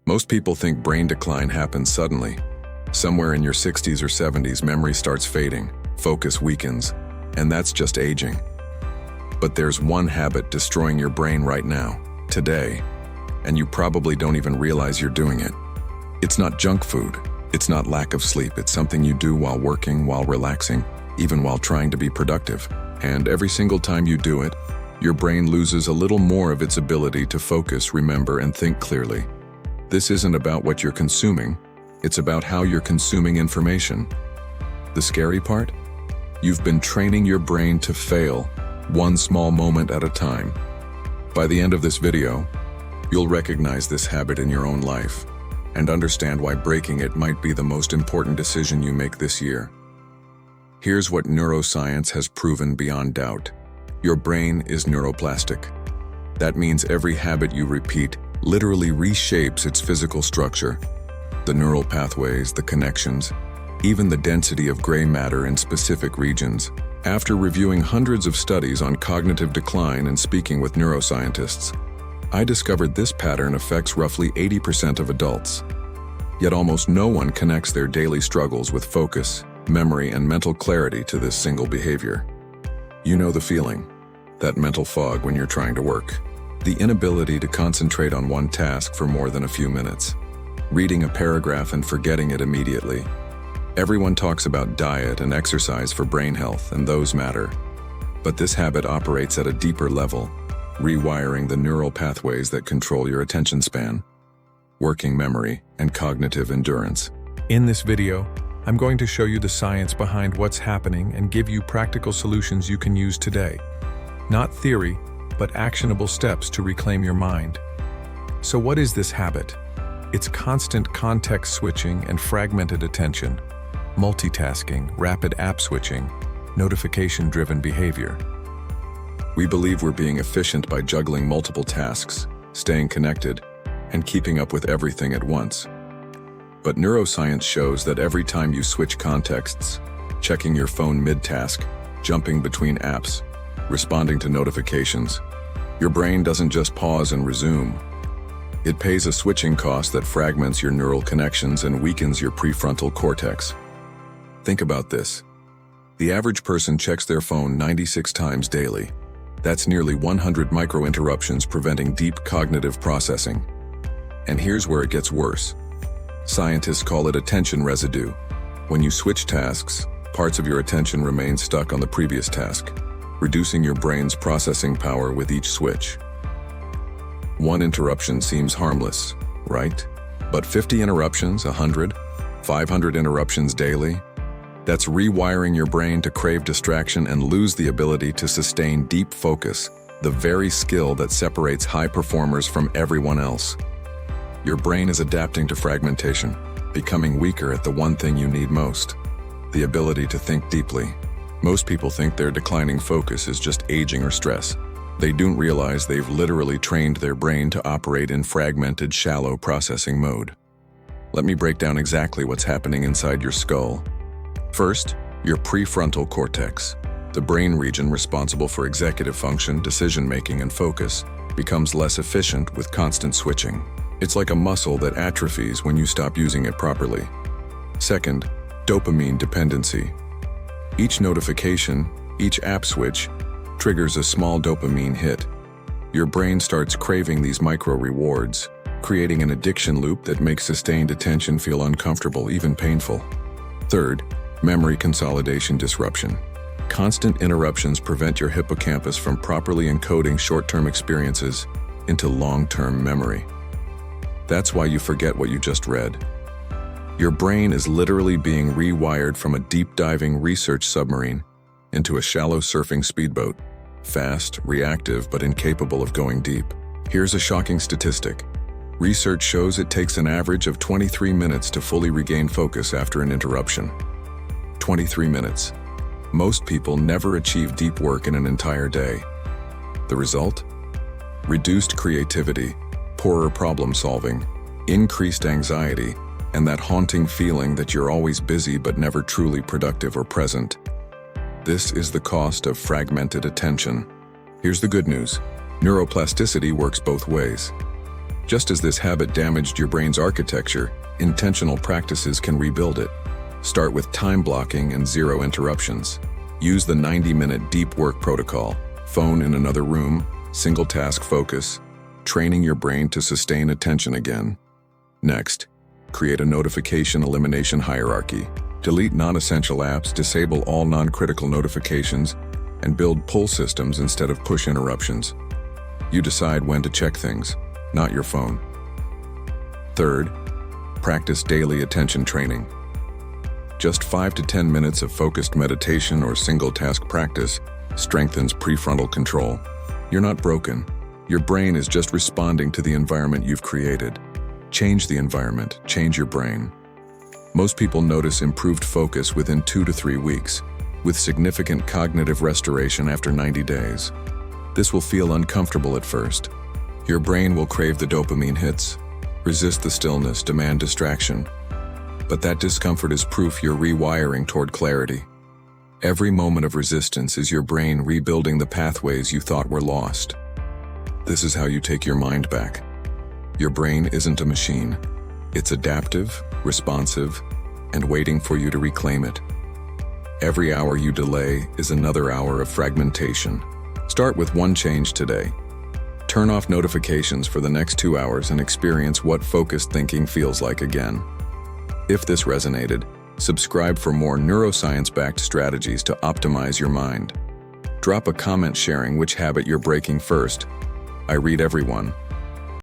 Most people think brain decline happens suddenly. Somewhere in your 60s or 70s, memory starts fading, focus weakens, and that's just aging. But there's one habit destroying your brain right now, today, and you probably don't even realize you're doing it. It's not junk food. It's not lack of sleep. It's something you do while working, while relaxing, even while trying to be productive. And every single time you do it, your brain loses a little more of its ability to focus, remember, and think clearly. This isn't about what you're consuming. It's about how you're consuming information. The scary part? You've been training your brain to fail, one small moment at a time. By the end of this video, you'll recognize this habit in your own life and understand why breaking it might be the most important decision you make this year. Here's what neuroscience has proven beyond doubt. Your brain is neuroplastic. That means every habit you repeat literally reshapes its physical structure. The neural pathways, the connections, even the density of gray matter in specific regions. After reviewing hundreds of studies on cognitive decline and speaking with neuroscientists, I discovered this pattern affects roughly 80% of adults. Yet almost no one connects their daily struggles with focus, memory, and mental clarity to this single behavior. You know the feeling, that mental fog when you're trying to work, the inability to concentrate on one task for more than a few minutes, reading a paragraph and forgetting it immediately. Everyone talks about diet and exercise for brain health, and those matter. But this habit operates at a deeper level, rewiring the neural pathways that control your attention span, working memory, and cognitive endurance. In this video, I'm going to show you the science behind what's happening and give you practical solutions you can use today. Not theory, but actionable steps to reclaim your mind. So what is this habit? It's constant context switching and fragmented attention, multitasking, rapid app switching, notification-driven behavior. We believe we're being efficient by juggling multiple tasks, staying connected, and keeping up with everything at once. But neuroscience shows that every time you switch contexts, checking your phone mid-task, jumping between apps, responding to notifications, your brain doesn't just pause and resume. It pays a switching cost that fragments your neural connections and weakens your prefrontal cortex. Think about this. The average person checks their phone 96 times daily. That's nearly 100 micro-interruptions preventing deep cognitive processing. And here's where it gets worse. Scientists call it attention residue. When you switch tasks, parts of your attention remain stuck on the previous task, reducing your brain's processing power with each switch. One interruption seems harmless, right? But 50 interruptions, 100, 500 interruptions daily? That's rewiring your brain to crave distraction and lose the ability to sustain deep focus, the very skill that separates high performers from everyone else. Your brain is adapting to fragmentation, becoming weaker at the one thing you need most, the ability to think deeply. Most people think their declining focus is just aging or stress. They don't realize they've literally trained their brain to operate in fragmented, shallow processing mode. Let me break down exactly what's happening inside your skull. First, your prefrontal cortex, the brain region responsible for executive function, decision-making, and focus, becomes less efficient with constant switching. It's like a muscle that atrophies when you stop using it properly. Second, dopamine dependency. Each notification, each app switch, triggers a small dopamine hit. Your brain starts craving these micro-rewards, creating an addiction loop that makes sustained attention feel uncomfortable, even painful. Third, memory consolidation disruption. Constant interruptions prevent your hippocampus from properly encoding short-term experiences into long-term memory. That's why you forget what you just read. Your brain is literally being rewired from a deep-diving research submarine into a shallow surfing speedboat, fast, reactive, but incapable of going deep. Here's a shocking statistic. Research shows it takes an average of 23 minutes to fully regain focus after an interruption. 23 minutes. Most people never achieve deep work in an entire day. The result? Reduced creativity, poorer problem solving, increased anxiety, and that haunting feeling that you're always busy but never truly productive or present. This is the cost of fragmented attention. Here's the good news. Neuroplasticity works both ways. Just as this habit damaged your brain's architecture, intentional practices can rebuild it. Start with time blocking and zero interruptions. Use the 90-minute deep work protocol, phone in another room, single task focus, training your brain to sustain attention again. Next, create a notification elimination hierarchy. Delete non-essential apps, disable all non-critical notifications, and build pull systems instead of push interruptions. You decide when to check things, not your phone. Third, practice daily attention training. Just 5 to 10 minutes of focused meditation or single-task practice strengthens prefrontal control. You're not broken. Your brain is just responding to the environment you've created. Change the environment, change your brain. Most people notice improved focus within 2 to 3 weeks, with significant cognitive restoration after 90 days. This will feel uncomfortable at first. Your brain will crave the dopamine hits, resist the stillness, demand distraction. But that discomfort is proof you're rewiring toward clarity. Every moment of resistance is your brain rebuilding the pathways you thought were lost. This is how you take your mind back. Your brain isn't a machine. It's adaptive, responsive, and waiting for you to reclaim it. Every hour you delay is another hour of fragmentation. Start with one change today. Turn off notifications for the next 2 hours and experience what focused thinking feels like again. If this resonated, subscribe for more neuroscience-backed strategies to optimize your mind. Drop a comment sharing which habit you're breaking first. I read everyone.